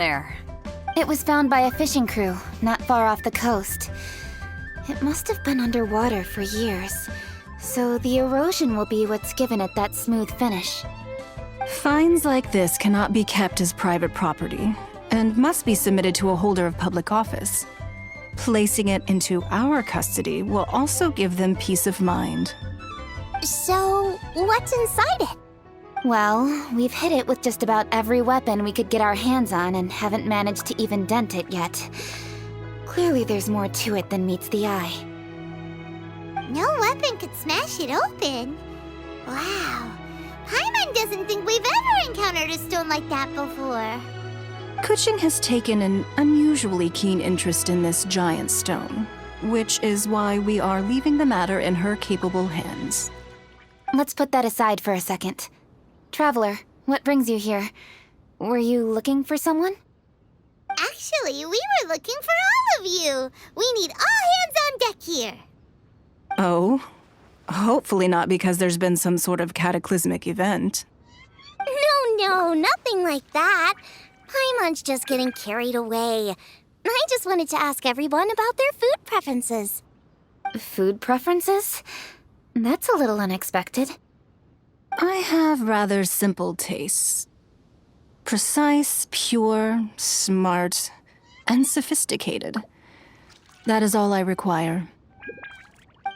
There. It was found by a fishing crew, not far off the coast. It must have been underwater for years, so the erosion will be what's given it that smooth finish. Finds like this cannot be kept as private property, and must be submitted to a holder of public office. Placing it into our custody will also give them peace of mind. So, what's inside it? Well, we've hit it with just about every weapon we could get our hands on and haven't managed to even dent it yet. Clearly there's more to it than meets the eye. No weapon could smash it open. Wow. Paimon doesn't think we've ever encountered a stone like that before. Kuching has taken an unusually keen interest in this giant stone, which is why we are leaving the matter in her capable hands. Let's put that aside for a second. Traveler, what brings you here? Were you looking for someone? Actually, we were looking for all of you. We need all hands on deck here. Oh? Hopefully not because there's been some sort of cataclysmic event. No, nothing like that. Paimon's just getting carried away. I just wanted to ask everyone about their food preferences. Food preferences? That's a little unexpected. I have rather simple tastes. Precise, pure, smart, and sophisticated. That is all I require.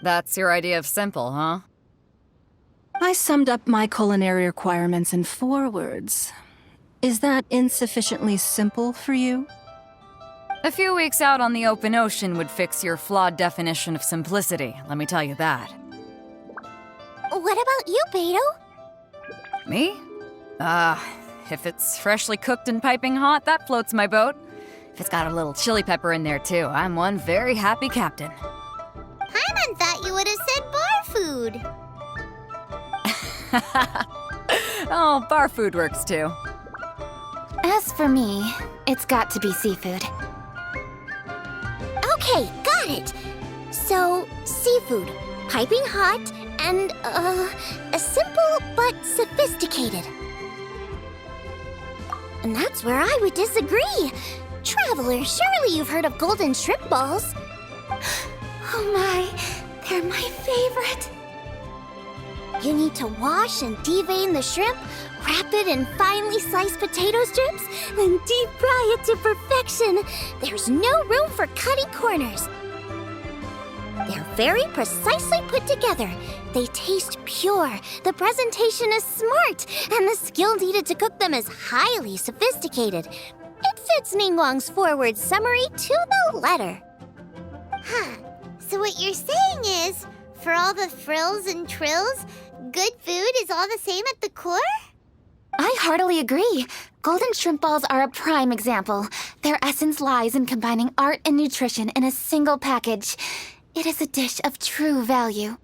That's your idea of simple, huh? I summed up my culinary requirements in 4 words. Is that insufficiently simple for you? A few weeks out on the open ocean would fix your flawed definition of simplicity, let me tell you that. What about you, Beto? Me? If it's freshly cooked and piping hot, that floats my boat. If it's got a little chili pepper in there too, I'm one very happy captain. Paimon thought you would have said bar food. Oh, bar food works too. As for me, it's got to be seafood. Okay, got it. So, seafood, piping hot, and, simple but sophisticated. And that's where I would disagree. Traveler, surely you've heard of golden shrimp balls. Oh my, they're my favorite. You need to wash and devein the shrimp, wrap it in finely sliced potato strips, then deep fry it to perfection. There's no room for cutting corners. They're very precisely put together. They taste pure, the presentation is smart, and the skill needed to cook them is highly sophisticated. It fits Ningguang's forward summary to the letter. Huh. So what you're saying is, for all the frills and trills, good food is all the same at the core? I heartily agree. Golden shrimp balls are a prime example. Their essence lies in combining art and nutrition in a single package. It is a dish of true value.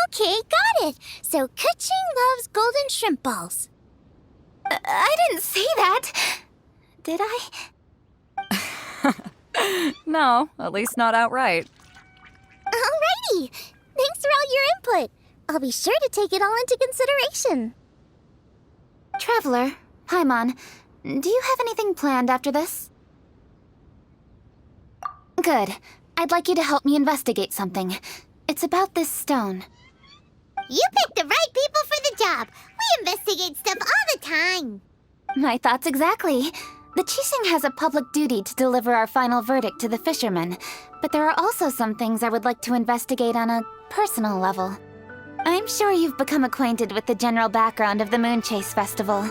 Okay, got it. So Kuching loves golden shrimp balls. I didn't say that. Did I? No, at least not outright. Alrighty. Thanks for all your input. I'll be sure to take it all into consideration. Traveler, Paimon, do you have anything planned after this? Good. I'd like you to help me investigate something. It's about this stone. You picked the right people for the job. We investigate stuff all the time. My thoughts exactly. The Qixing has a public duty to deliver our final verdict to the fishermen, but there are also some things I would like to investigate on a personal level. I'm sure you've become acquainted with the general background of the Moonchase Festival.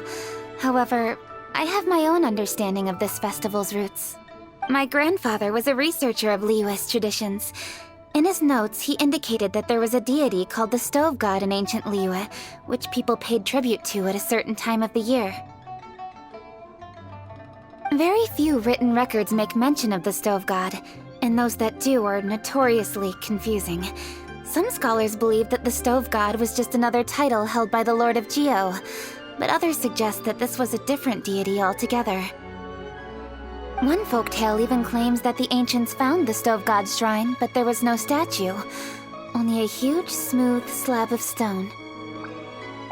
However, I have my own understanding of this festival's roots. My grandfather was a researcher of Liyue's traditions. In his notes, he indicated that there was a deity called the Stove God in ancient Liyue, which people paid tribute to at a certain time of the year. Very few written records make mention of the Stove God, and those that do are notoriously confusing. Some scholars believe that the Stove God was just another title held by the Lord of Geo, but others suggest that this was a different deity altogether. One folktale even claims that the ancients found the Stove God's shrine, but there was no statue, only a huge, smooth slab of stone.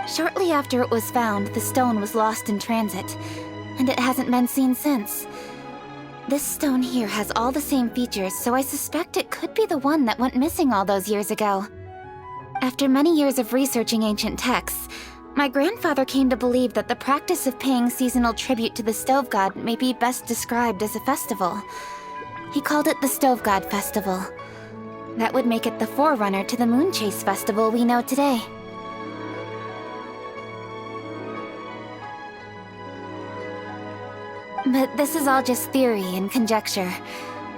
Shortly after it was found, the stone was lost in transit. and it hasn't been seen since. This stone here has all the same features, so I suspect it could be the one that went missing all those years ago. After many years of researching ancient texts, my grandfather came to believe that the practice of paying seasonal tribute to the stove god may be best described as a festival. He called it the Stove God Festival. That would make it the forerunner to the Moonchase festival we know today. But this is all just theory and conjecture.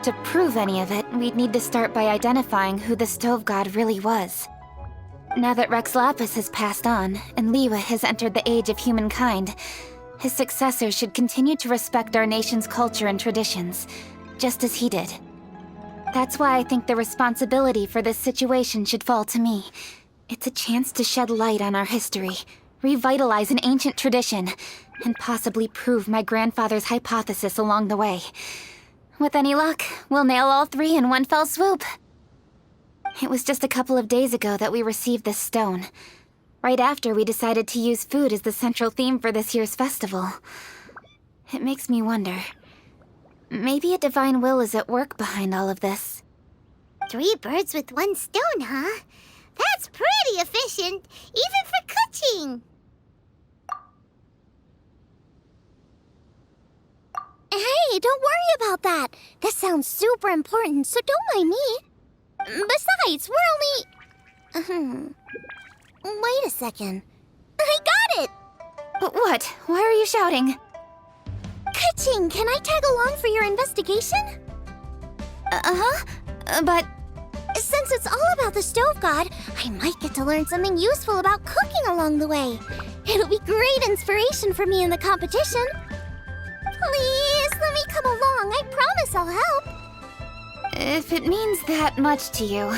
To prove any of it, we'd need to start by identifying who the stove god really was. Now that Rex Lapis has passed on, and Liwa has entered the age of humankind, his successors should continue to respect our nation's culture and traditions, just as he did. That's why I think the responsibility for this situation should fall to me. It's a chance to shed light on our history, revitalize an ancient tradition, and possibly prove my grandfather's hypothesis along the way. With any luck, we'll nail all three in one fell swoop. It was just a couple of days ago that we received this stone, right after we decided to use food as the central theme for this year's festival. It makes me wonder, maybe a divine will is at work behind all of this. 3 birds with 1 stone, huh? That's pretty efficient, even for cooking. Hey, don't worry about that. This sounds super important, so don't mind me. Besides, we're only... Wait a second. I got it! What? Why are you shouting? Ka-ching, can I tag along for your investigation? But... Since it's all about the stove god, I might get to learn something useful about cooking along the way. It'll be great inspiration for me in the competition. Please, let me come along. I promise I'll help. if it means that much to you...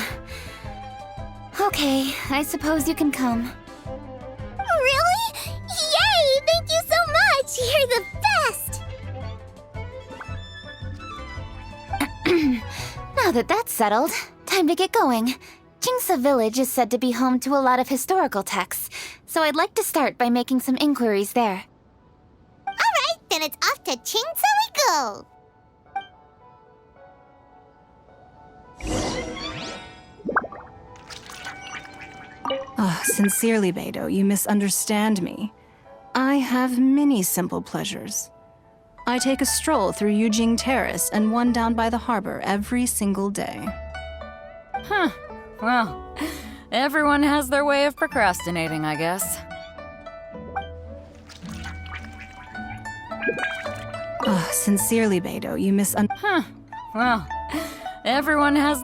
Okay, I suppose you can come. Really? Yay! Thank you so much! You're the best! Now that that's settled, time to get going. Jingsa Village is said to be home to a lot of historical texts, so I'd like to start by making some inquiries there. Alright, then it's off to Chingsa we go! Oh, sincerely, Beidou, you misunderstand me. I have many simple pleasures. I take a stroll through Yujing Terrace and one down by the harbor every single day. Huh. Well, everyone has their way of procrastinating, I guess. Oh, sincerely, Beidou, you Huh. Well, everyone has...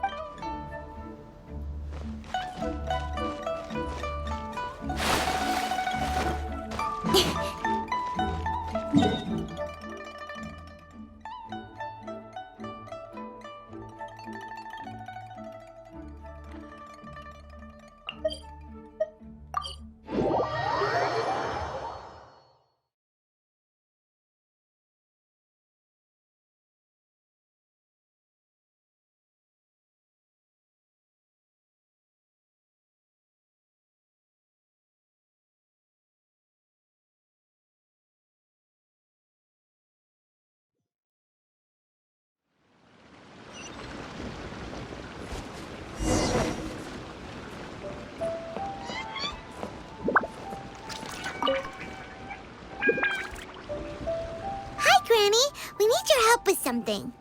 We need your help with something.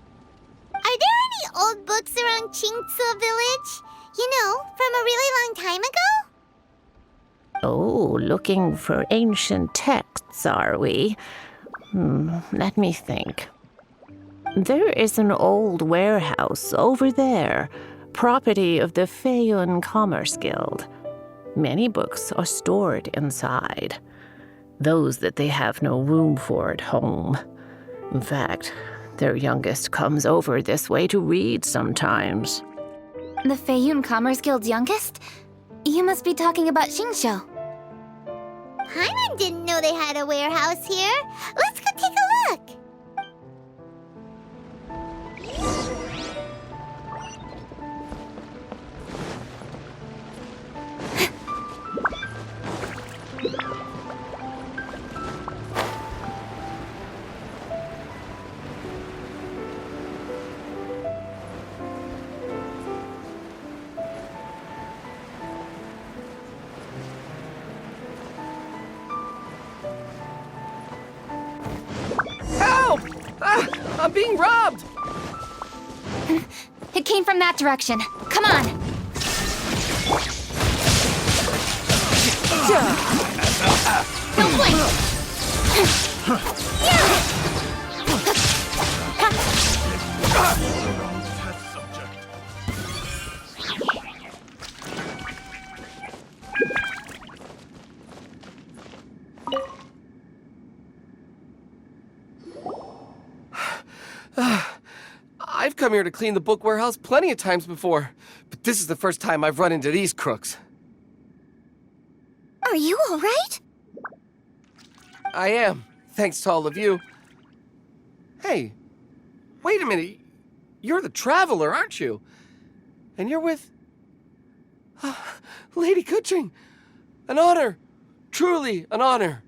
Are there any old books around Chingsa Village? You know, from a really long time ago? Oh, looking for ancient texts, are we? Let me think. There is an old warehouse over there, property of the Feiyun Commerce Guild. Many books are stored inside, those that they have no room for at home. In fact, their youngest comes over this way to read sometimes. The Feiyun Commerce Guild's youngest? You must be talking about Xingqiu. Paimon didn't know they had a warehouse here. Let's go take a look. I'm being robbed! It came from that direction. Come on! Don't blink! I've come here to clean the book warehouse plenty of times before, but this is the first time I've run into these crooks. Are you all right? I am, thanks to all of you. Hey, wait a minute. You're the Traveler, aren't you? And you're with... Lady Kuching. An honor. Truly an honor.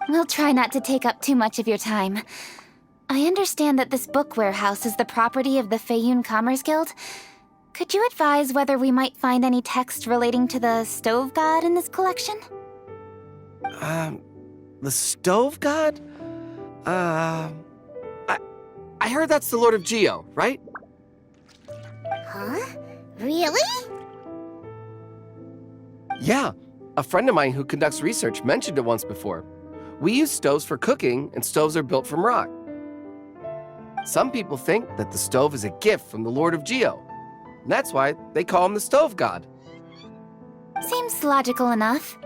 We'll try not to take up too much of your time. I understand that this book warehouse is the property of the Feiyun Commerce Guild. Could you advise whether we might find any text relating to the Stove God in this collection? The Stove God? I heard that's the Lord of Geo, right? Huh? Really? Yeah, a friend of mine who conducts research mentioned it once before. We use stoves for cooking, and stoves are built from rock. Some people think that the stove is a gift from the Lord of Geo. And that's why they call him the Stove God. Seems logical enough.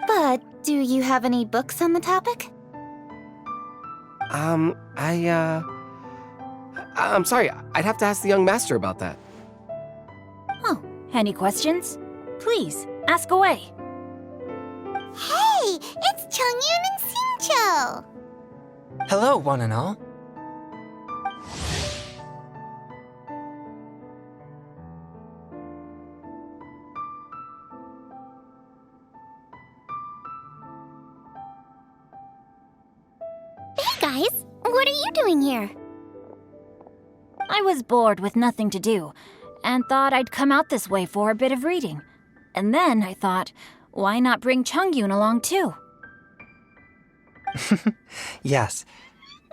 But do you have any books on the topic? I'm sorry, I'd have to ask the young master about that. Oh, any questions? Please, ask away. Hey, it's Chongyun and Xingqiu! Hello, one and all. Hey guys, what are you doing here? I was bored with nothing to do, and thought I'd come out this way for a bit of reading. And then I thought, why not bring Chongyun along too? Yes,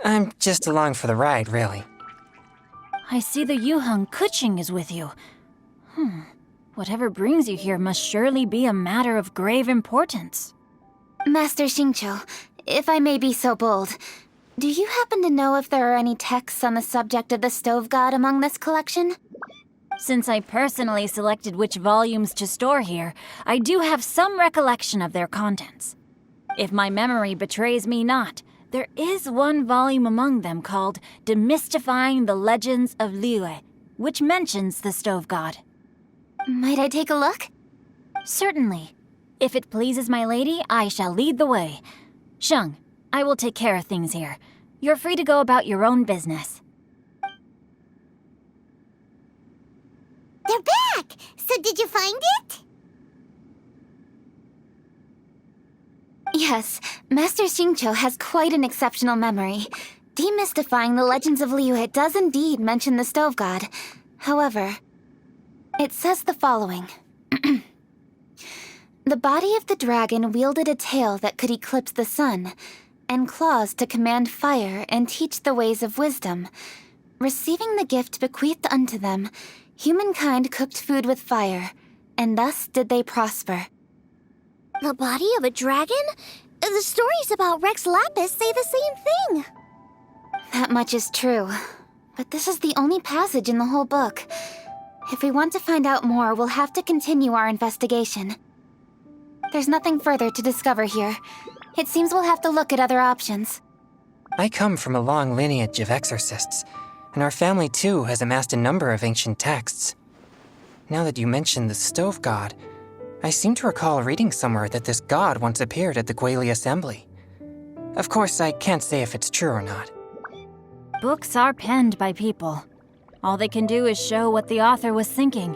I'm just along for the ride, really. I see the Yuheng Kuching is with you. Whatever brings you here must surely be a matter of grave importance. Master Xingqiu, if I may be so bold, do you happen to know if there are any texts on the subject of the Stove God among this collection? Since I personally selected which volumes to store here, I do have some recollection of their contents. If my memory betrays me not, there is one volume among them called Demystifying the Legends of Liyue, which mentions the Stove God. Might I take a look? Certainly. If it pleases my lady, I shall lead the way. Sheng, I will take care of things here. You're free to go about your own business. They're back! So did you find it? Yes, Master Xingqiu has quite an exceptional memory. Demystifying the Legends of Liyue does indeed mention the Stove God. However, it says the following. The body of the dragon wielded a tail that could eclipse the sun, and claws to command fire and teach the ways of wisdom. Receiving the gift bequeathed unto them, humankind cooked food with fire, and thus did they prosper. The body of a dragon? The stories about Rex Lapis say the same thing. That much is true, but this is the only passage in the whole book. If we want to find out more, we'll have to continue our investigation. There's nothing further to discover here. It seems we'll have to look at other options. I come from a long lineage of exorcists, and our family too has amassed a number of ancient texts. Now that you mention the Stove God, I seem to recall reading somewhere that this god once appeared at the Guili Assembly. Of course, I can't say if it's true or not. Books are penned by people. All they can do is show what the author was thinking.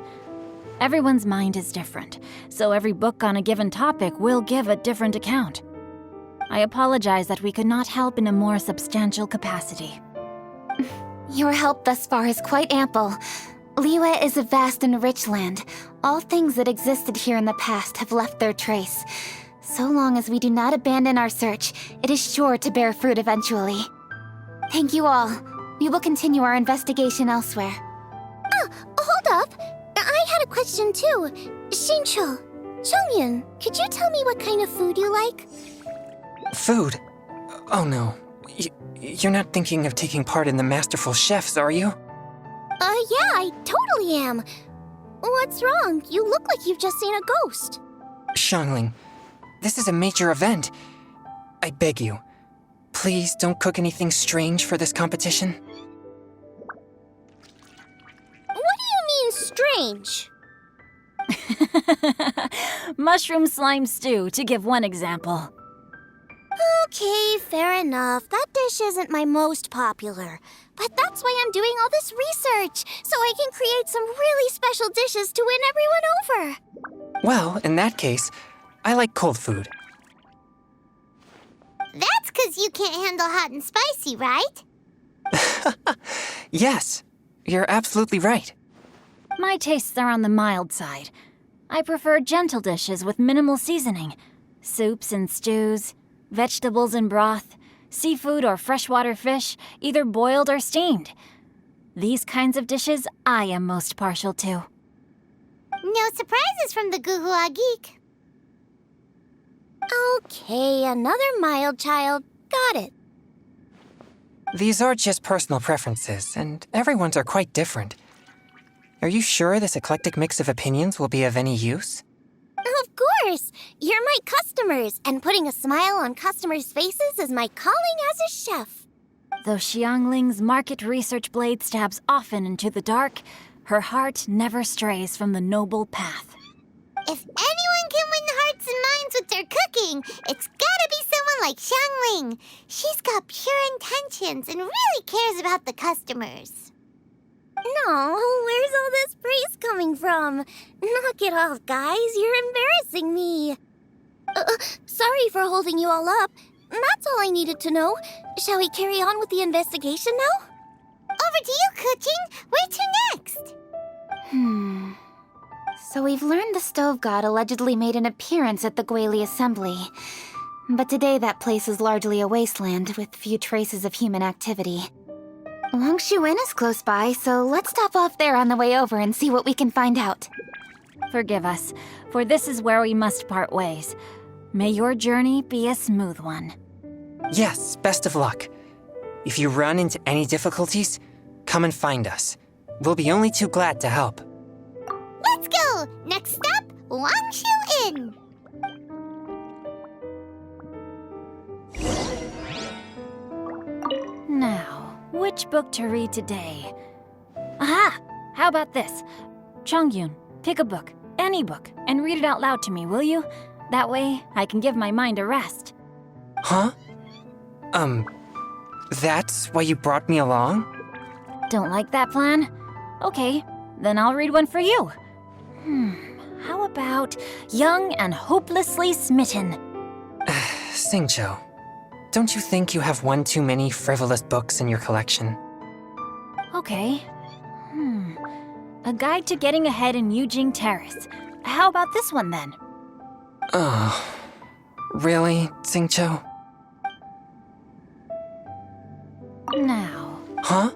Everyone's mind is different, so every book on a given topic will give a different account. I apologize that we could not help in a more substantial capacity. Your help thus far is quite ample. Liyue is a vast and rich land. All things that existed here in the past have left their trace. So long as we do not abandon our search, it is sure to bear fruit eventually. Thank you all. We will continue our investigation elsewhere. Ah, hold up! I had a question too. Shincho, Chongyun, could you tell me what kind of food you like? Food? Oh no. You're not thinking of taking part in the Masterful Chefs, are you? Yeah, I totally am. What's wrong? You look like you've just seen a ghost. Xiangling, this is a major event. I beg you, please don't cook anything strange for this competition. What do you mean, strange? Mushroom slime stew, to give one example. Okay, fair enough. That dish isn't my most popular. But that's why I'm doing all this research, so I can create some really special dishes to win everyone over. Well, in that case, I like cold food. That's 'cause you can't handle hot and spicy, right? Yes, you're absolutely right. My tastes are on the mild side. I prefer gentle dishes with minimal seasoning. Soups and stews, vegetables and broth, seafood or freshwater fish, either boiled or steamed. These kinds of dishes I am most partial to. No surprises from the Guhua Geek. Okay, another mild child. Got it. These are just personal preferences, and everyone's are quite different. Are you sure this eclectic mix of opinions will be of any use? Of course! You're my customers, and putting a smile on customers' faces is my calling as a chef. Though Xiangling's market research blade stabs often into the dark, her heart never strays from the noble path. If anyone can win hearts and minds with their cooking, it's gotta be someone like Xiangling. She's got pure intentions and really cares about the customers. No, where's all this praise coming from? Knock it off, guys. You're embarrassing me. Sorry for holding you all up. That's all I needed to know. Shall we carry on with the investigation now? Over to you, Kuching. Where to next? So we've learned the Stove God allegedly made an appearance at the Guili Assembly. But today that place is largely a wasteland with few traces of human activity. Longshu Inn is close by, so let's stop off there on the way over and see what we can find out. Forgive us, for this is where we must part ways. May your journey be a smooth one. Yes, best of luck. If you run into any difficulties, come and find us. We'll be only too glad to help. Let's go! Next stop, Longshu Inn! Now, which book to read today? Aha! How about this? Chongyun, pick a book, any book, and read it out loud to me, will you? That way, I can give my mind a rest. Huh? That's why you brought me along? Don't like that plan? Okay, then I'll read one for you. How about Young and Hopelessly Smitten? Xingqiu, don't you think you have one too many frivolous books in your collection? Okay. A Guide to Getting Ahead in Yujing Terrace. How about this one then? Oh, really, Xingqiu? Now. Huh?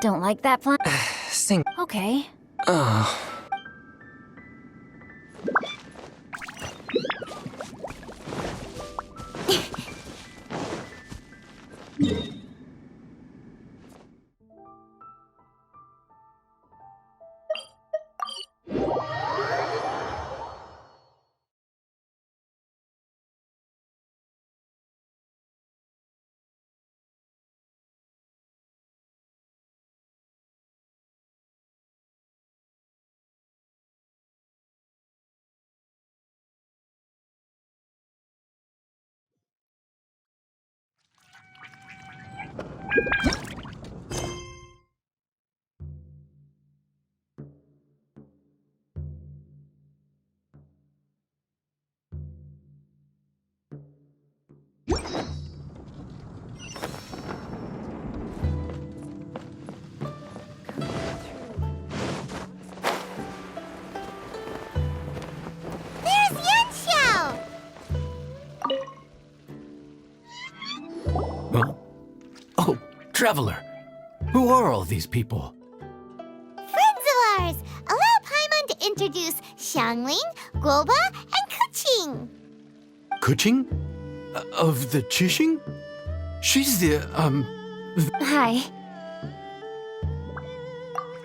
Don't like that plan? Xing... Okay. Oh... Traveler, who are all these people? Friends of ours! Allow Paimon to introduce Xiangling, Guoba, and Kuqing. Kuqing? Of the Qixing? She's the, Hi.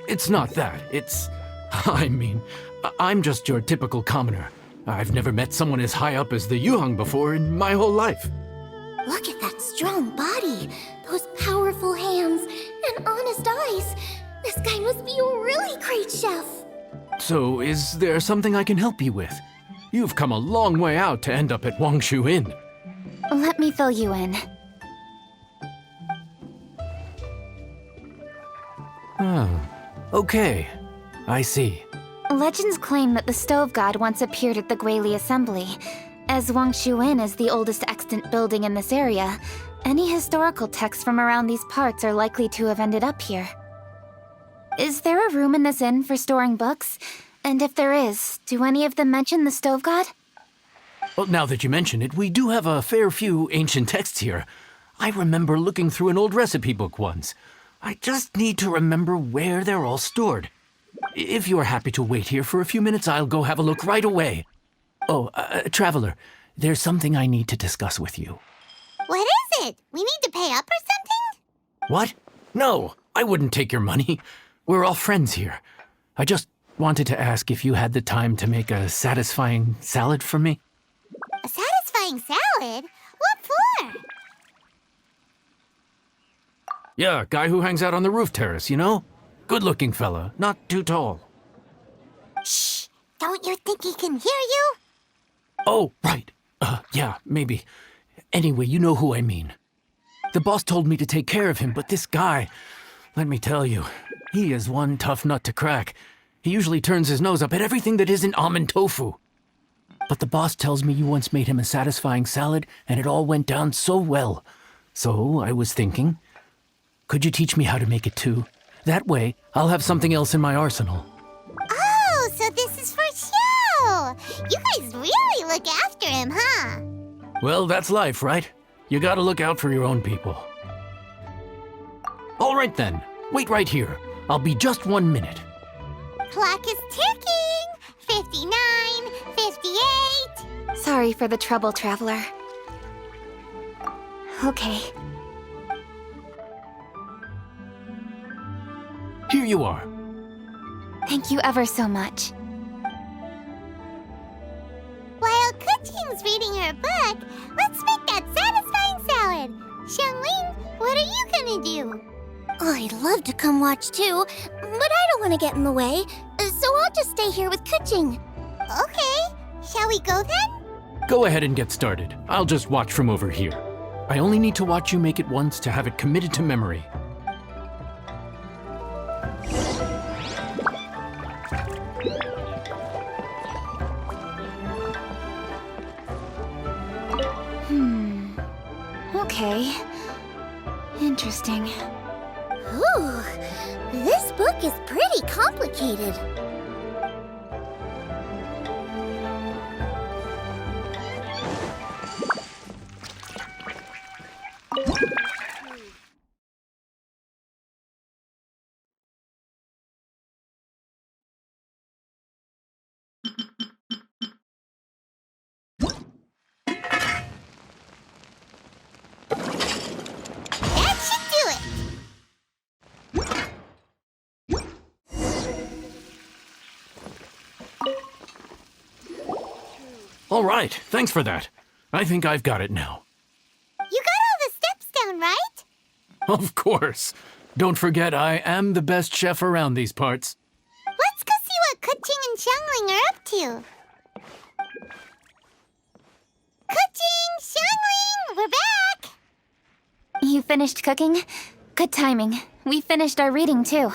It's not that. I'm just your typical commoner. I've never met someone as high up as the Yuheng before in my whole life. Look at that strong body, those powerful hands, and honest eyes. This guy must be a really great chef. So, is there something I can help you with? You've come a long way out to end up at Wangshu Inn. Let me fill you in. Okay. I see. Legends claim that the Stove God once appeared at the Guili Assembly. As Wangshu Inn is the oldest extant building in this area, any historical texts from around these parts are likely to have ended up here. Is there a room in this inn for storing books? And if there is, do any of them mention the Stove God? Well, now that you mention it, we do have a fair few ancient texts here. I remember looking through an old recipe book once. I just need to remember where they're all stored. If you are happy to wait here for a few minutes, I'll go have a look right away. Oh, Traveler, there's something I need to discuss with you. What is it? We need to pay up or something? What? No, I wouldn't take your money. We're all friends here. I just wanted to ask if you had the time to make a satisfying salad for me. A satisfying salad? What for? Yeah, guy who hangs out on the roof terrace, you know? Good-looking fella, not too tall. Shh! Don't you think he can hear you? Oh, right. Yeah, maybe. Anyway, you know who I mean. The boss told me to take care of him, but this guy, let me tell you, he is one tough nut to crack. He usually turns his nose up at everything that isn't almond tofu. But the boss tells me you once made him a satisfying salad, and it all went down so well. So I was thinking, could you teach me how to make it too? That way, I'll have something else in my arsenal. Oh, so this is for show! You guys really look after him, huh? Well, that's life, right? You gotta look out for your own people. All right then, wait right here. I'll be just 1 minute. Clock is ticking! 59, 58... Sorry for the trouble, Traveler. Okay. Here you are. Thank you ever so much. While Kuqing's reading her book, let's make that satisfying salad. Xiangling, what are you gonna do? I'd love to come watch too, but I don't want to get in the way, so I'll just stay here with Kuqing. Okay, shall we go then? Go ahead and get started. I'll just watch from over here. I only need to watch you make it once to have it committed to memory. Okay. Interesting. Ooh, this book is pretty complicated. That should do it. All right, thanks for that. I think I've got it now. You got all the steps down, right? Of course. Don't forget, I am the best chef around these parts. Let's go see what Kuqing and Xiangling are up to. Kuqing, Xiangling, we're back! You finished cooking? Good timing. We finished our reading too.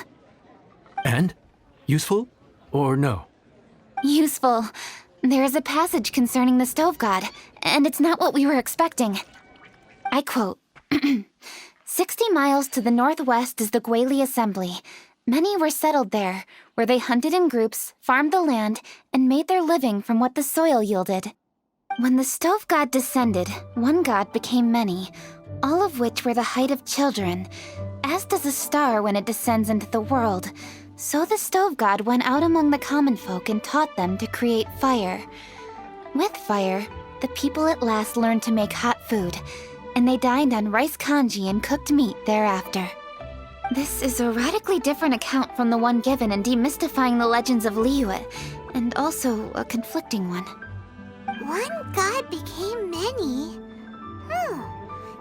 And? Useful? Or no? Useful. There is a passage concerning the Stove God, and it's not what we were expecting. I quote, 60 miles to the northwest is the Guili Assembly. Many were settled there, where they hunted in groups, farmed the land, and made their living from what the soil yielded. When the Stove God descended, one god became many, all of which were the height of children, As does a star when it descends into the world, so the stove god went out among the common folk and taught them to create fire. With fire, the people at last learned to make hot food, and they dined on rice congee and cooked meat thereafter. This is a radically different account from the one given in Demystifying the Legends of Liyue, and also a conflicting one. One god became many.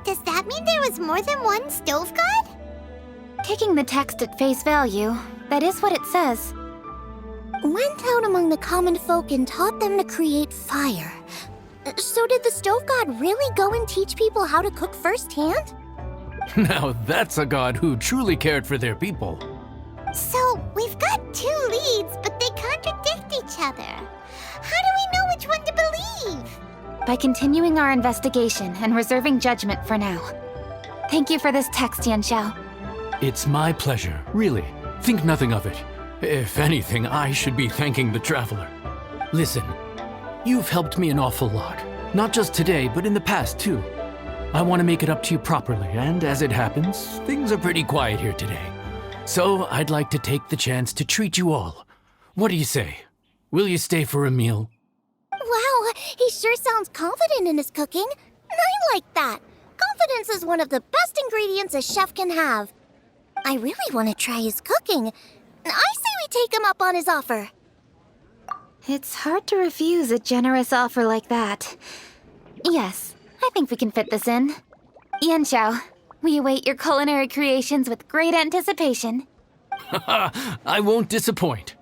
Does that mean there was more than one stove god? Taking the text at face value, that is what it says. Went out among the common folk and taught them to create fire. So did the stove god really go and teach people how to cook firsthand? Now that's a god who truly cared for their people. So we've got two leads, but they contradict each other. How do we know which one to believe? By continuing our investigation and reserving judgment for now. Thank you for this text, Yanxiao. It's my pleasure, really. Think nothing of it. If anything, I should be thanking the traveler. Listen, you've helped me an awful lot. Not just today, but in the past, too. I want to make it up to you properly, and as it happens, things are pretty quiet here today. So I'd like to take the chance to treat you all. What do you say? Will you stay for a meal? Wow, he sure sounds confident in his cooking. I like that. Confidence is one of the best ingredients a chef can have. I really want to try his cooking. I say we take him up on his offer. It's hard to refuse a generous offer like that. Yes, I think we can fit this in. Yanxiao, we await your culinary creations with great anticipation. I won't disappoint.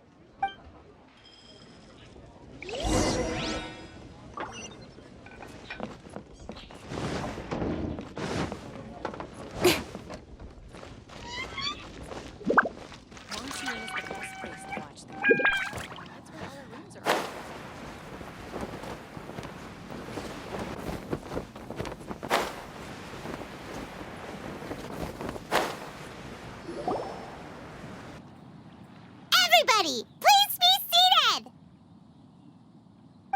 Everybody, please be seated!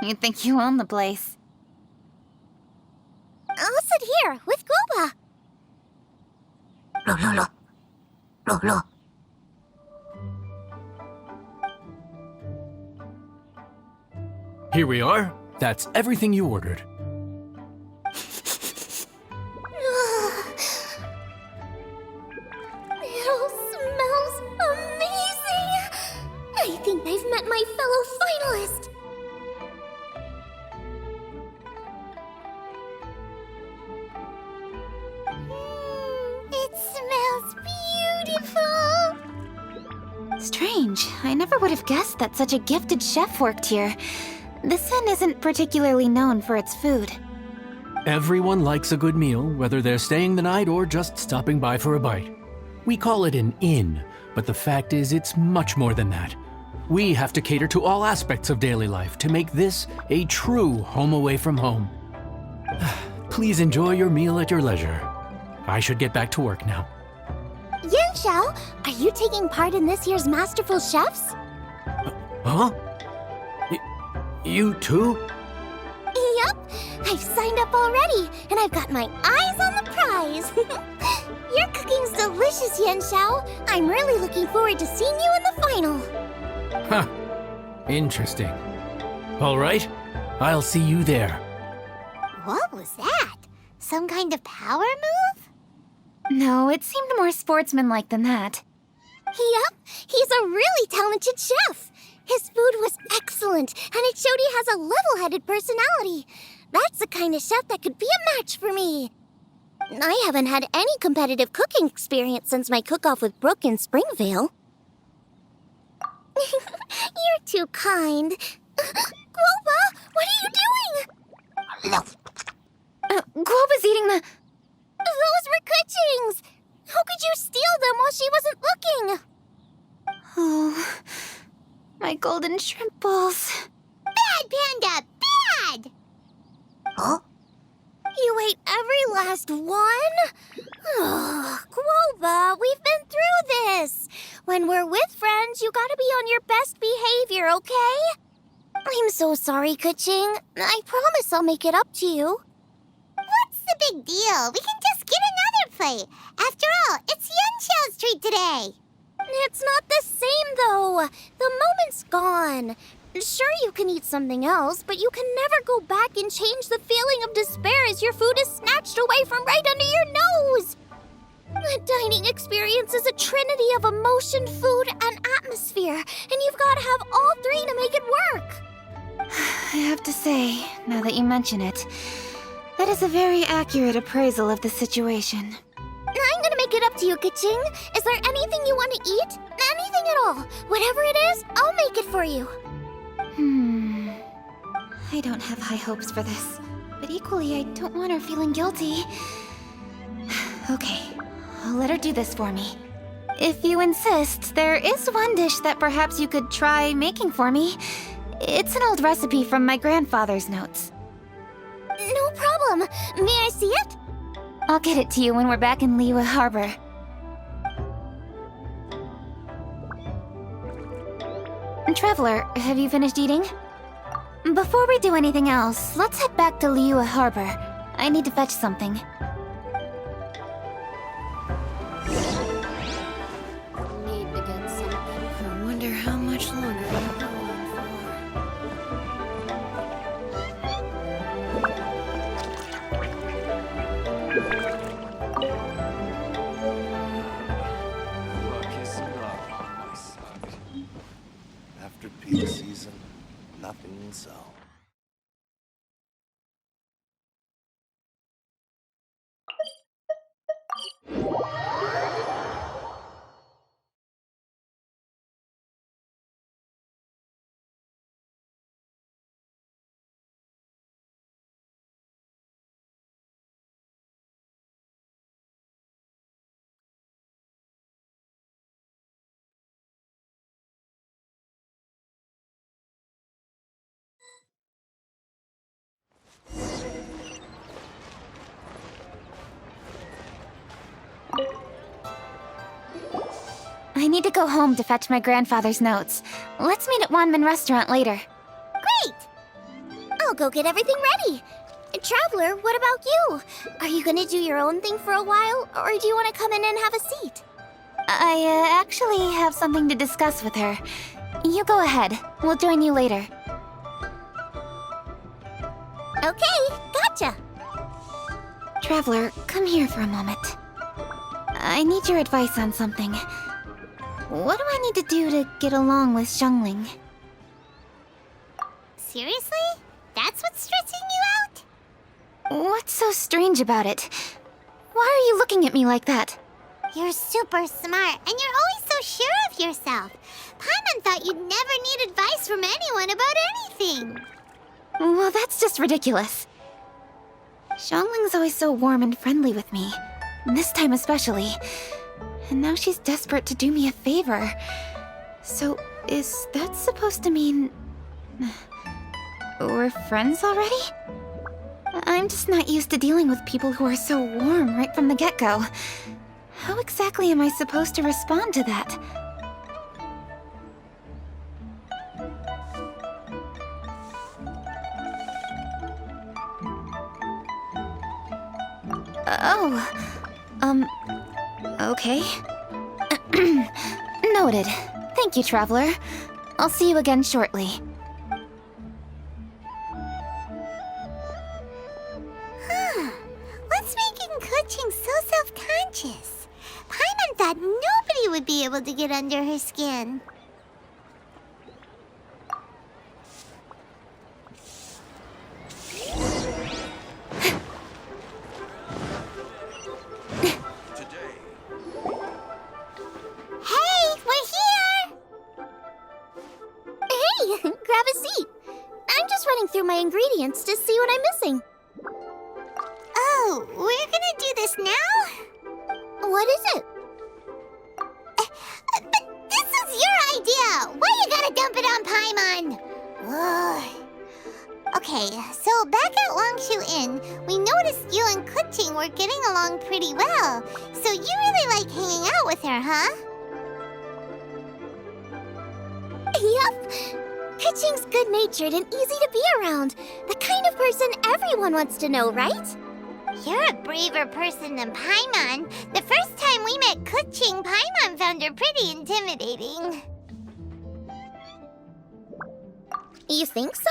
You think you own the place. I'll sit here with Guoba. Here we are. That's everything you ordered. It all smells amazing! I think I've met my fellow finalist! It smells beautiful! Strange. I never would have guessed that such a gifted chef worked here. This inn isn't particularly known for its food. Everyone likes a good meal, whether they're staying the night or just stopping by for a bite. We call it an inn, but the fact is it's much more than that. We have to cater to all aspects of daily life to make this a true home away from home. Please enjoy your meal at your leisure. I should get back to work now. Yanxiao, are you taking part in this year's Masterful Chefs? Huh? You too? Yup, I've signed up already, and I've got my eyes on the prize. Your cooking's delicious, Yanxiao. I'm really looking forward to seeing you in the final. Huh. Interesting. All right, I'll see you there. What was that? Some kind of power move? No, it seemed more sportsmanlike than that. Yup, he's a really talented chef. His food was excellent, and it showed he has a level-headed personality. That's the kind of chef that could be a match for me. I haven't had any competitive cooking experience since my cook-off with Brooke in Springvale. You're too kind. Guoba, what are you doing? Guoba's eating the... Those were Kuching's! How could you steal them while she wasn't looking? Oh, my golden shrimp balls. Bad, Panda! Bad! Huh? You ate every last one? Oh, Guoba, we've been through this. When we're with friends, you gotta be on your best behavior, okay? I'm so sorry, Kuching. I promise I'll make it up to you. What's the big deal? We can just get another plate. After all, it's Yunxiao's treat today. It's not the same, though. The moment's gone. Sure, you can eat something else, but you can never go back and change the feeling of despair as your food is snatched away from right under your nose. The dining experience is a trinity of emotion, food, and atmosphere, and you've got to have all three to make it work. I have to say, now that you mention it, that is a very accurate appraisal of the situation. I'm gonna make it up to you, Kaching. Is there anything you want to eat? Anything at all. Whatever it is, I'll make it for you. I don't have high hopes for this, but equally I don't want her feeling guilty. Okay, I'll let her do this for me. If you insist, there is one dish that perhaps you could try making for me. It's an old recipe from my grandfather's notes. No problem. May I see it? I'll get it to you when we're back in Liyue Harbor. Traveler, have you finished eating? Before we do anything else, let's head back to Liyue Harbor. I need to fetch something. Need to get something. I wonder how much longer I'll go on for. After peak season, nothing will sell. I need to go home to fetch my grandfather's notes. Let's meet at Wanman Restaurant later. Great! I'll go get everything ready. Traveler, what about you? Are you gonna do your own thing for a while, or do you want to come in and have a seat? I actually have something to discuss with her. You go ahead. We'll join you later. Okay, gotcha. Traveler, come here for a moment. I need your advice on something. What do I need to do to get along with Xiangling? Seriously? That's what's stressing you out? What's so strange about it? Why are you looking at me like that? You're super smart, and you're always so sure of yourself. Paimon thought you'd never need advice from anyone about anything. Well, that's just ridiculous. Xiangling's always so warm and friendly with me. This time especially. And now she's desperate to do me a favor. So, is that supposed to mean... we're friends already? I'm just not used to dealing with people who are so warm right from the get-go. How exactly am I supposed to respond to that? Okay. Noted. Thank you, Traveler. I'll see you again shortly. What's making Kuching so self-conscious? Paimon thought nobody would be able to get under her skin. Through my ingredients to see what I'm missing. Oh, we're gonna do this now? What is it? But this is your idea! Why you gotta dump it on Paimon? Ugh. Okay, so back at Longshu Inn, we noticed you and Kuching were getting along pretty well. So you really like hanging out with her, huh? Yep. Kuching's good-natured and easy to be around. The kind of person everyone wants to know, right? You're a braver person than Paimon. The first time we met Kuching, Paimon found her pretty intimidating. You think so?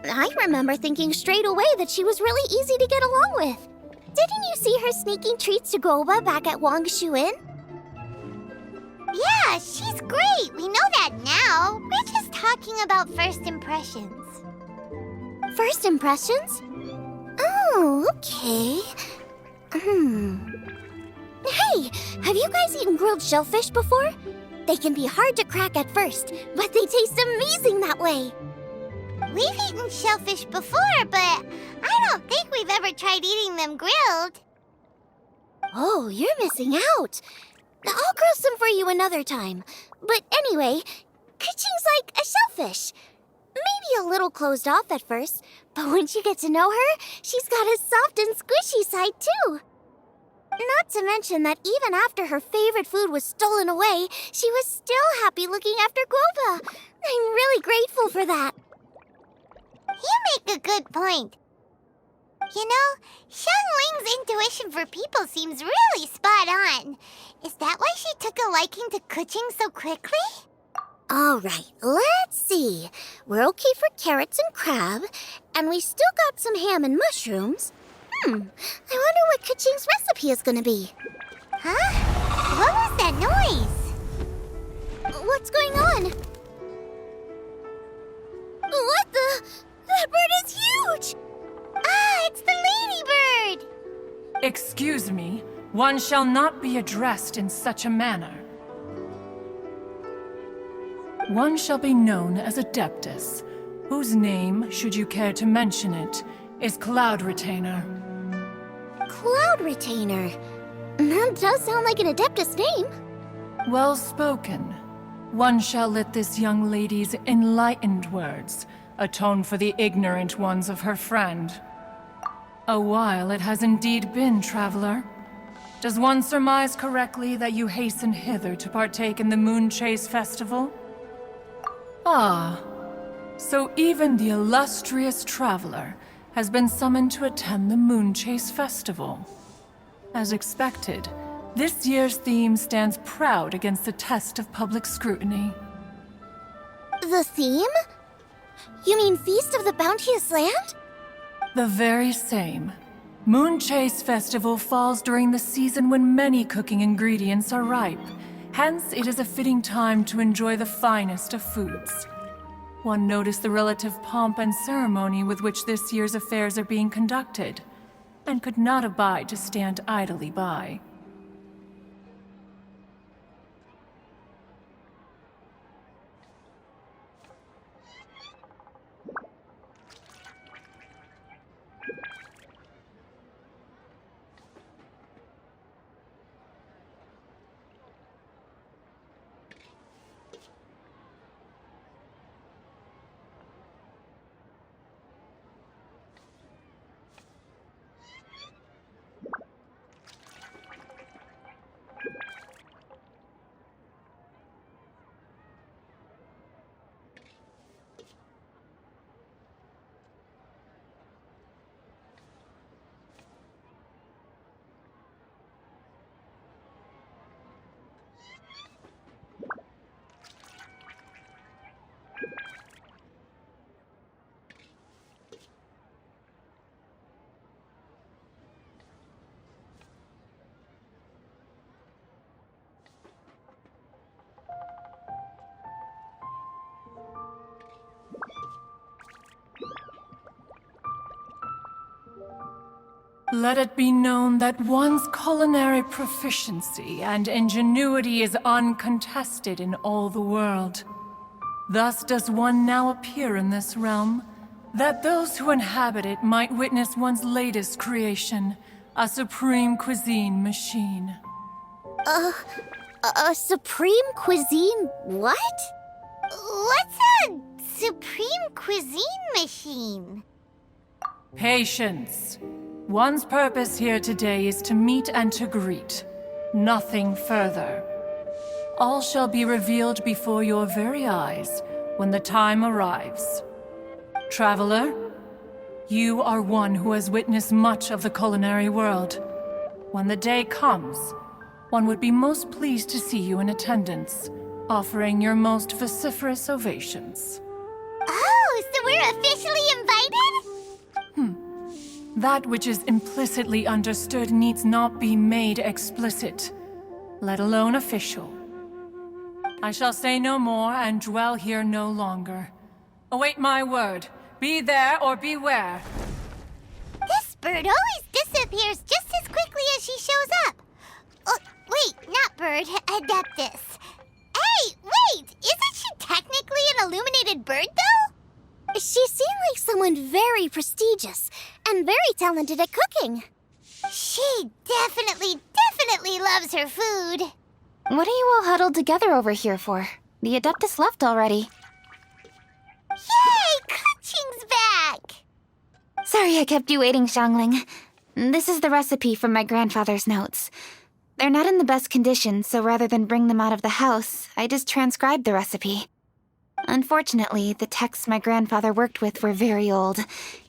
I remember thinking straight away that she was really easy to get along with. Didn't you see her sneaking treats to Goba back at Wangshu Inn? Yeah, she's great. We know that now. We're just talking about first impressions. First impressions? Oh, okay. Hey, have you guys eaten grilled shellfish before? They can be hard to crack at first, but they taste amazing that way. We've eaten shellfish before, but I don't think we've ever tried eating them grilled. Oh, you're missing out. I'll grill some for you another time. But anyway, Kuching's like a shellfish. Maybe a little closed off at first, but once you get to know her, she's got a soft and squishy side too. Not to mention that even after her favorite food was stolen away, she was still happy looking after Guoba. I'm really grateful for that. You make a good point. You know, Xiangling's intuition for people seems really spot on. Is that why she took a liking to Kuching so quickly? All right, let's see. We're okay for carrots and crab, and we still got some ham and mushrooms. I wonder what Kuching's recipe is gonna be. Huh? What was that noise? What's going on? What the? That bird is huge! Ah, it's the ladybird! Excuse me, one shall not be addressed in such a manner. One shall be known as Adeptus, whose name, should you care to mention it, is Cloud Retainer. Cloud Retainer? That does sound like an Adeptus name. Well spoken. One shall let this young lady's enlightened words atone for the ignorant ones of her friend. A while it has indeed been, traveler. Does one surmise correctly that you hasten hither to partake in the Moonchase festival? Ah, so even the illustrious traveler has been summoned to attend the Moonchase festival. As expected, this year's theme stands proud against the test of public scrutiny. The theme? You mean Feast of the Bounteous Land? The very same. Moonchase Festival falls during the season when many cooking ingredients are ripe. Hence, it is a fitting time to enjoy the finest of foods. One noticed the relative pomp and ceremony with which this year's affairs are being conducted, and could not abide to stand idly by. Let it be known that one's culinary proficiency and ingenuity is uncontested in all the world. Thus does one now appear in this realm, that those who inhabit it might witness one's latest creation, a supreme cuisine machine. A supreme cuisine what? What's a supreme cuisine machine? Patience. One's purpose here today is to meet and to greet. Nothing further. All shall be revealed before your very eyes when the time arrives. Traveler, You are one who has witnessed much of the culinary world. When the day comes, one would be most pleased to see you in attendance, offering your most vociferous ovations. Oh, so we're officially invited? That which is implicitly understood needs not be made explicit, let alone official. I shall say no more and dwell here no longer. Await my word. Be there or beware. This bird always disappears just as quickly as she shows up. Oh, wait, not bird, Adeptus. Hey, wait! Isn't she technically an illuminated bird, though? She seemed like someone very prestigious and very talented at cooking. She definitely loves her food. What are you all huddled together over here for? The Adeptus left already. Yay! Kaching's back! Sorry I kept you waiting, Xiangling. This is the recipe from my grandfather's notes. They're not in the best condition, so rather than bring them out of the house, I just transcribed the recipe. Unfortunately, the texts my grandfather worked with were very old,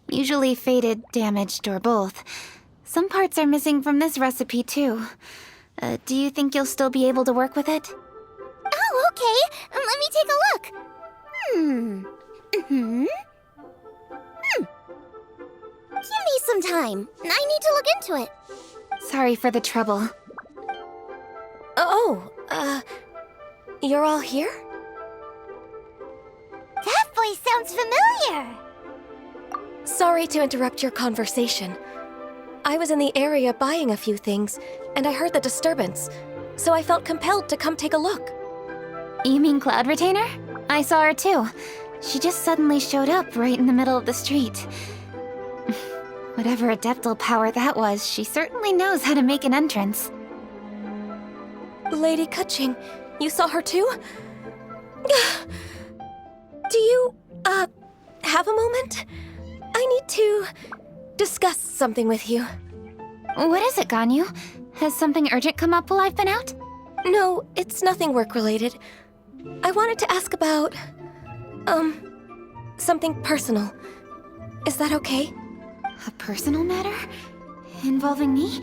usually faded, damaged, or both. Some parts are missing from this recipe, too. Do you think you'll still be able to work with it? Oh, okay. Let me take a look. Give me some time. I need to look into it. Sorry for the trouble. You're all here? That voice sounds familiar. Sorry to interrupt your conversation. I was in the area buying a few things, and I heard the disturbance, so I felt compelled to come take a look. You mean Cloud Retainer? I saw her too. She just suddenly showed up right in the middle of the street. Whatever adeptal power that was, she certainly knows how to make an entrance. Lady Kaching, you saw her too? Do you, have a moment? I need to discuss something with you. What is it, Ganyu? Has something urgent come up while I've been out? No, it's nothing work-related. I wanted to ask about, something personal. Is that okay? A personal matter? Involving me?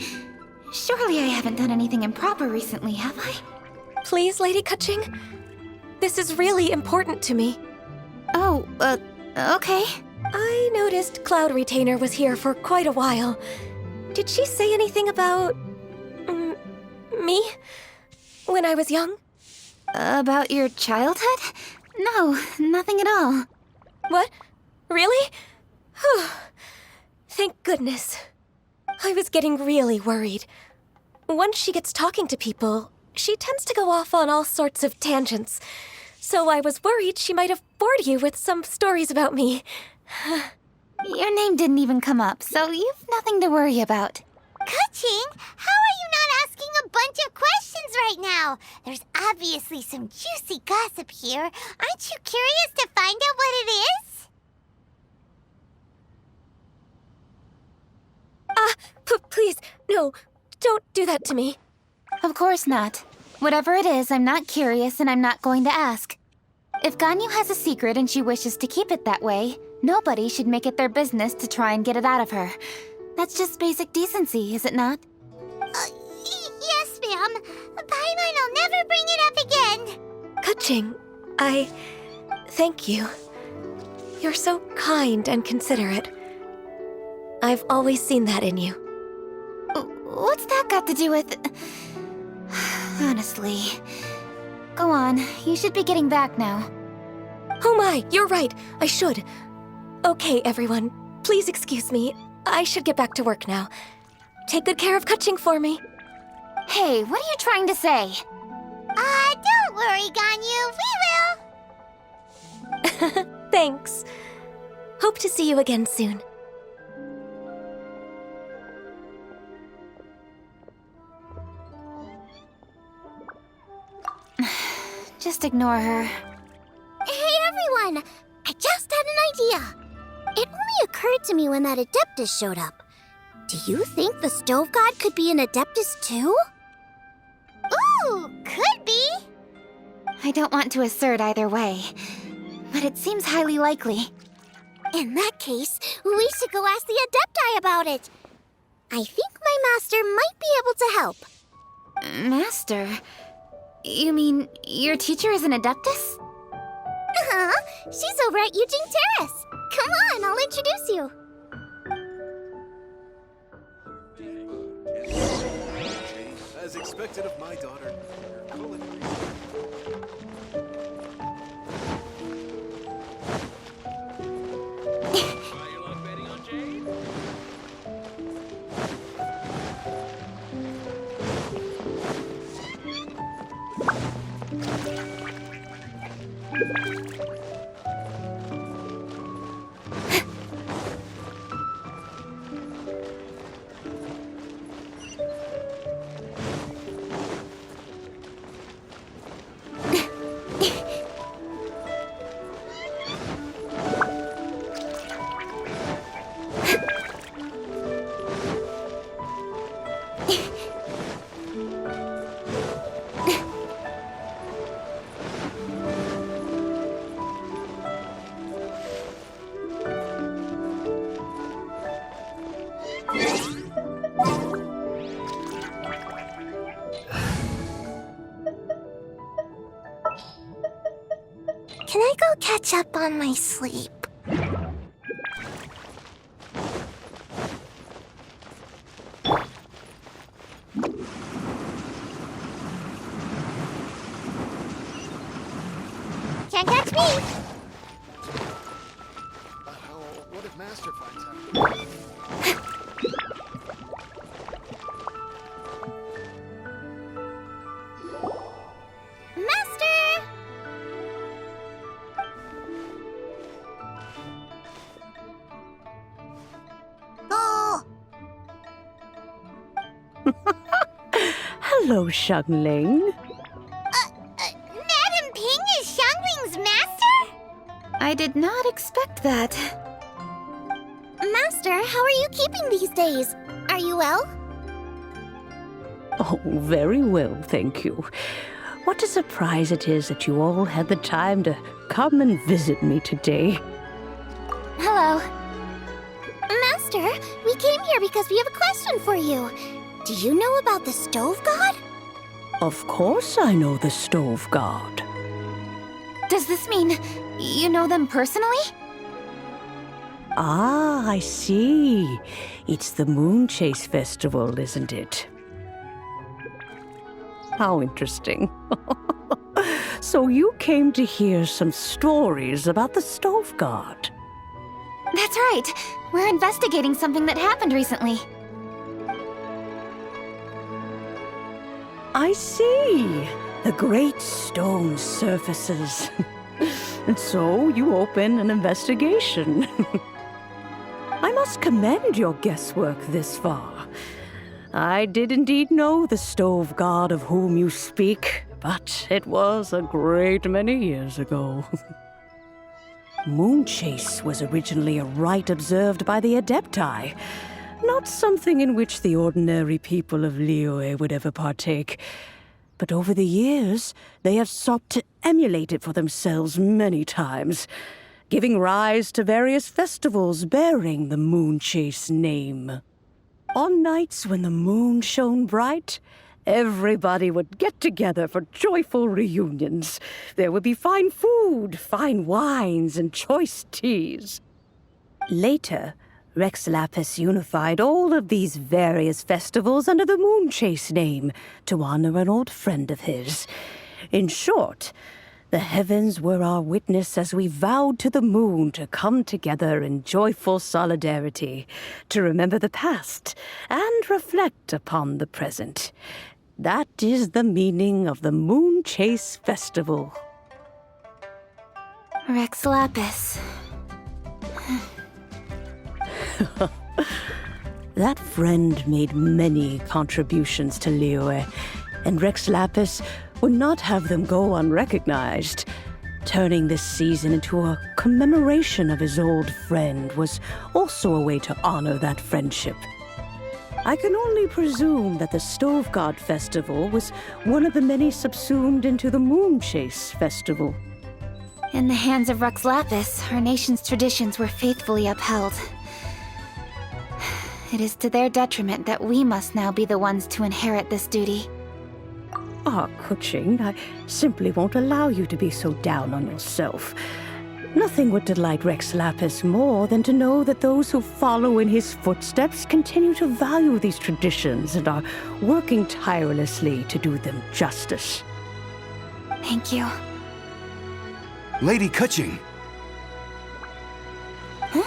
Surely I haven't done anything improper recently, have I? Please, Lady Kaching? This is really important to me. Oh, okay. I noticed Cloud Retainer was here for quite a while. Did she say anything about... me? When I was young? About your childhood? No, nothing at all. What? Really? Whew. Thank goodness. I was getting really worried. Once she gets talking to people, she tends to go off on all sorts of tangents. So I was worried she might have bored you with some stories about me. Your name didn't even come up, so you've nothing to worry about. Kaching, how are you not asking a bunch of questions right now? There's obviously some juicy gossip here. Aren't you curious to find out what it is? Please, no, don't do that to me. Of course not. Whatever it is, I'm not curious and I'm not going to ask. If Ganyu has a secret and she wishes to keep it that way, nobody should make it their business to try and get it out of her. That's just basic decency, is it not? Yes, ma'am. Paimon, I'll never bring it up again. Kaching, thank you. You're so kind and considerate. I've always seen that in you. What's that got to do with... Honestly. Go on, you should be getting back now. Oh my, you're right, I should. Okay, everyone, please excuse me. I should get back to work now. Take good care of Kaching for me. Hey, what are you trying to say? Don't worry, Ganyu, we will. Thanks. Hope to see you again soon. Just ignore her. Hey, everyone! I just had an idea. It only occurred to me when that Adeptus showed up. Do you think the Stove God could be an Adeptus too? Ooh, could be! I don't want to assert either way, but it seems highly likely. In that case, we should go ask the Adepti about it. I think my master might be able to help. Master? You mean your teacher is an Adeptus? Uh-huh. She's over at Eugene Terrace. Come on, I'll introduce you. As expected of my daughter, your culinary. Can I go catch up on my sleep? Can't catch me! What if Master finds out? Master! Oh! Hello, Xiangling. Madam Ping is Xiangling's master? I did not expect that. Master, how are you keeping these days? Are you well? Oh, very well, thank you. What a surprise it is that you all had the time to come and visit me today. Hello. Master, we came here because we have a question for you. Do you know about the Stove God? Of course I know the Stove God. Does this mean you know them personally? Ah, I see. It's the Moonchase Festival, isn't it? How interesting. So you came to hear some stories about the Stove God. That's right. We're investigating something that happened recently. I see. The great stone surfaces. And so you open an investigation. I must commend your guesswork this far. I did indeed know the Stove God of whom you speak, but it was a great many years ago. Moonchase was originally a rite observed by the Adepti, not something in which the ordinary people of Liyue would ever partake. But over the years, they have sought to emulate it for themselves many times, giving rise to various festivals bearing the Moonchase name. On nights when the moon shone bright, everybody would get together for joyful reunions. There would be fine food, fine wines, and choice teas. Later, Rex Lapis unified all of these various festivals under the Moonchase name to honor an old friend of his. In short, the heavens were our witness as we vowed to the moon to come together in joyful solidarity, to remember the past and reflect upon the present. That is the meaning of the Moonchase Festival. Rex Lapis. That friend made many contributions to Liyue, and Rex Lapis would not have them go unrecognized. Turning this season into a commemoration of his old friend was also a way to honor that friendship. I can only presume that the Stove God Festival was one of the many subsumed into the Moonchase Festival. In the hands of Rux Lapis, our nation's traditions were faithfully upheld. It is to their detriment that we must now be the ones to inherit this duty. Ah, Kuching, I simply won't allow you to be so down on yourself. Nothing would delight Rex Lapis more than to know that those who follow in his footsteps continue to value these traditions and are working tirelessly to do them justice. Thank you. Lady Kuching! Huh?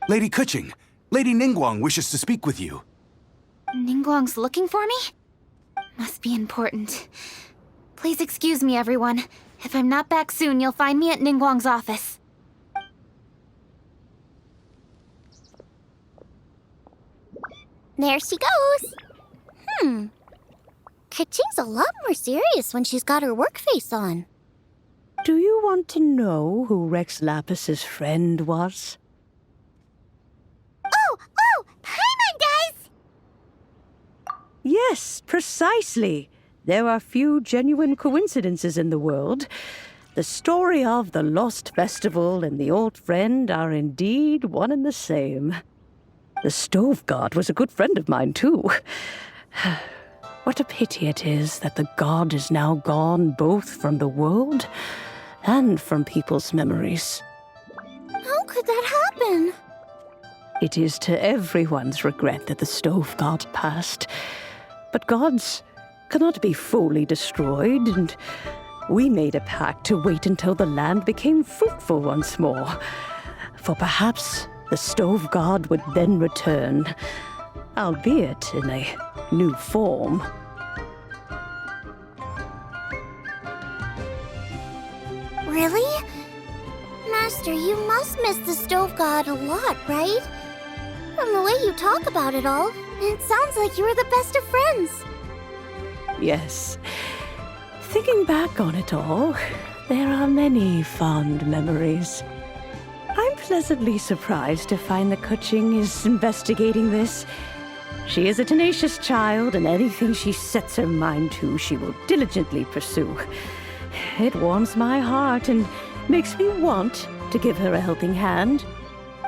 Lady Kuching, Lady Ningguang wishes to speak with you. Ningguang's looking for me? Must be important. Please excuse me, everyone. If I'm not back soon, you'll find me at Ningguang's office. There she goes. Kuching's a lot more serious when she's got her work face on. Do you want to know who Rex Lapis's friend was? Oh! Paimon does! Yes, precisely. There are few genuine coincidences in the world. The story of the Lost Festival and the old friend are indeed one and the same. The Stove God was a good friend of mine, too. What a pity it is that the god is now gone both from the world and from people's memories. How could that happen? It is to everyone's regret that the Stove God passed. But gods cannot be fully destroyed, and we made a pact to wait until the land became fruitful once more. For perhaps the Stove God would then return, albeit in a new form. Really? Master, you must miss the Stove God a lot, right? From the way you talk about it all, it sounds like you were the best of friends. Yes. Thinking back on it all, there are many fond memories. I'm pleasantly surprised to find that Kuching is investigating this. She is a tenacious child, and anything she sets her mind to, she will diligently pursue. It warms my heart and makes me want to give her a helping hand.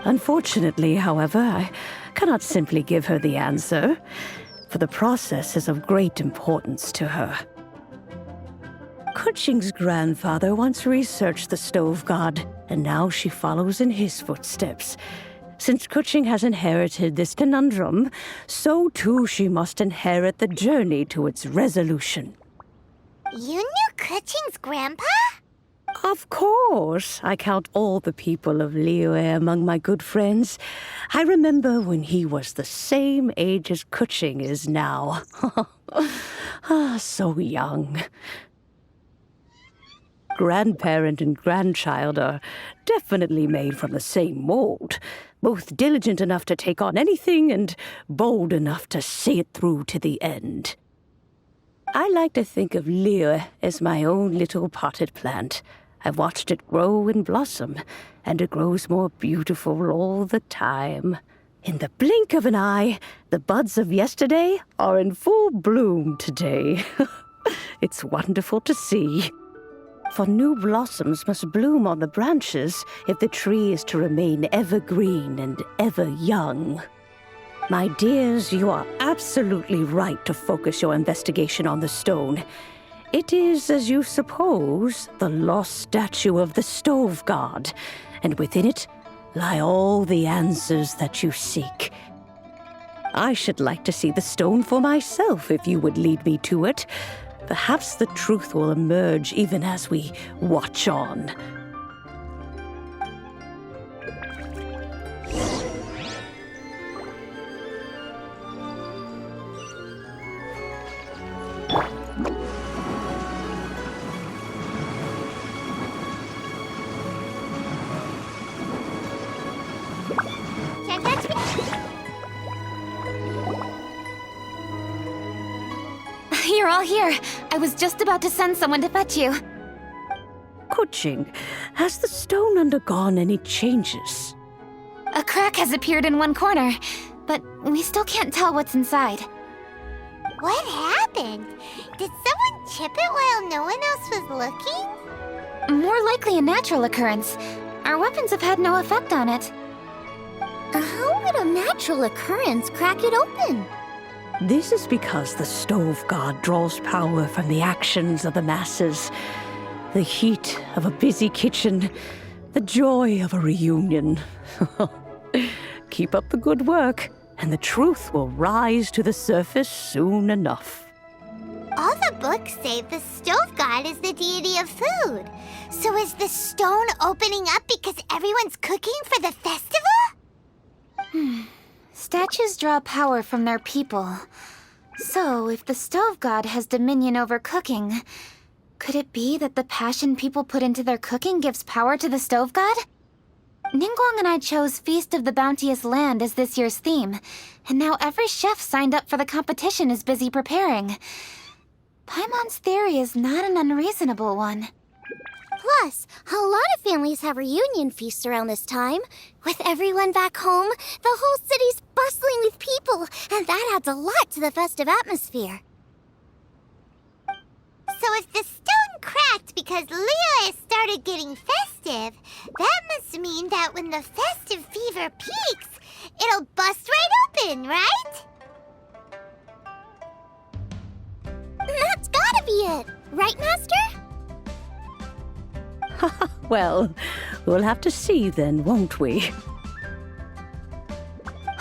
Unfortunately, however, I cannot simply give her the answer, for the process is of great importance to her. Kuching's grandfather once researched the Stove God, and now she follows in his footsteps. Since Kuching has inherited this conundrum, so too she must inherit the journey to its resolution. You knew Kuching's grandpa? Of course. I count all the people of Liyue among my good friends. I remember when he was the same age as Kuching is now. So young. Grandparent and grandchild are definitely made from the same mold. Both diligent enough to take on anything and bold enough to see it through to the end. I like to think of Liyue as my own little potted plant. I've watched it grow and blossom, and it grows more beautiful all the time. In the blink of an eye, the buds of yesterday are in full bloom today. It's wonderful to see. For new blossoms must bloom on the branches if the tree is to remain evergreen and ever young. My dears, you are absolutely right to focus your investigation on the stone. It is, as you suppose, the lost statue of the Stove God, and within it lie all the answers that you seek. I should like to see the stone for myself if you would lead me to it. Perhaps the truth will emerge even as we watch on. Can't catch me. You're all here. I was just about to send someone to fetch you. Kuching, has the stone undergone any changes? A crack has appeared in one corner, but we still can't tell what's inside. What happened? Did someone chip it while no one else was looking? More likely a natural occurrence. Our weapons have had no effect on it. How would a natural occurrence crack it open? This is because the stove god draws power from the actions of the masses. The heat of a busy kitchen, the joy of a reunion. Keep up the good work, and the truth will rise to the surface soon enough. All the books say the stove god is the deity of food. So is the stone opening up because everyone's cooking for the festival? Statues draw power from their people. So, if the stove god has dominion over cooking, could it be that the passion people put into their cooking gives power to the stove god? Ningguang and I chose Feast of the Bounteous Land as this year's theme, and now every chef signed up for the competition is busy preparing. Paimon's theory is not an unreasonable one. Plus, a lot of families have reunion feasts around this time. With everyone back home, the whole city's bustling with people, and that adds a lot to the festive atmosphere. So if the stone cracked because Leo started getting festive, that must mean that when the festive fever peaks, it'll bust right open, right? That's gotta be it, right, Master? Well, we'll have to see then, won't we?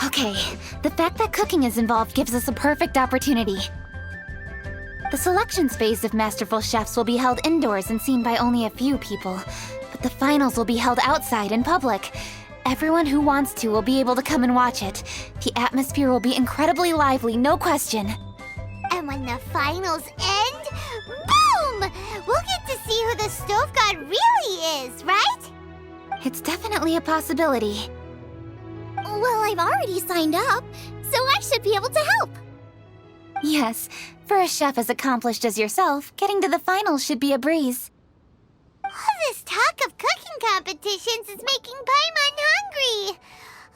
Okay, the fact that cooking is involved gives us a perfect opportunity. The selections phase of Masterful Chefs will be held indoors and seen by only a few people, but the finals will be held outside in public. Everyone who wants to will be able to come and watch it. The atmosphere will be incredibly lively, no question. And when the finals end, boom! We'll get to see who the stove god really is, right? It's definitely a possibility. Well, I've already signed up, so I should be able to help. Yes, for a chef as accomplished as yourself, getting to the finals should be a breeze. All this talk of cooking competitions is making Paimon hungry.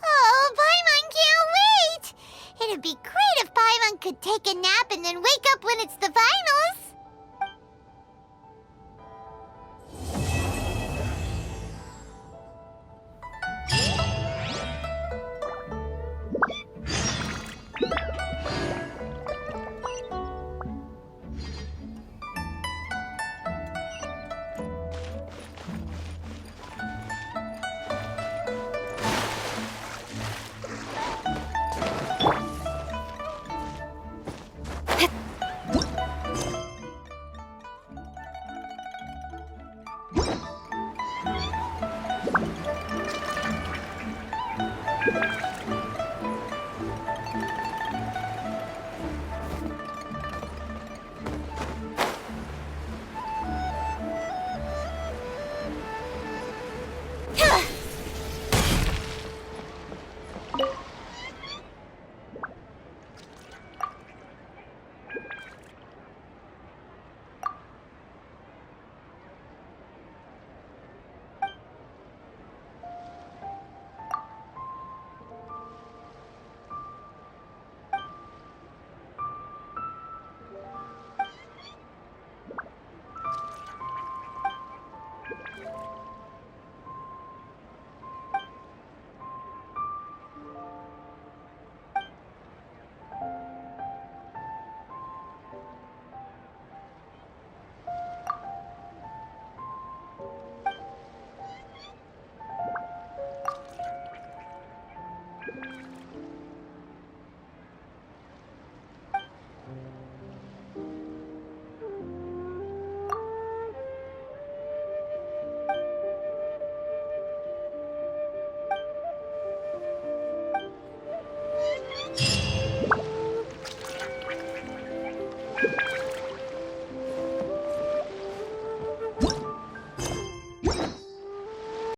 Oh, Paimon can't wait! It'd be great if Paimon could take a nap and then wake up when it's the finals.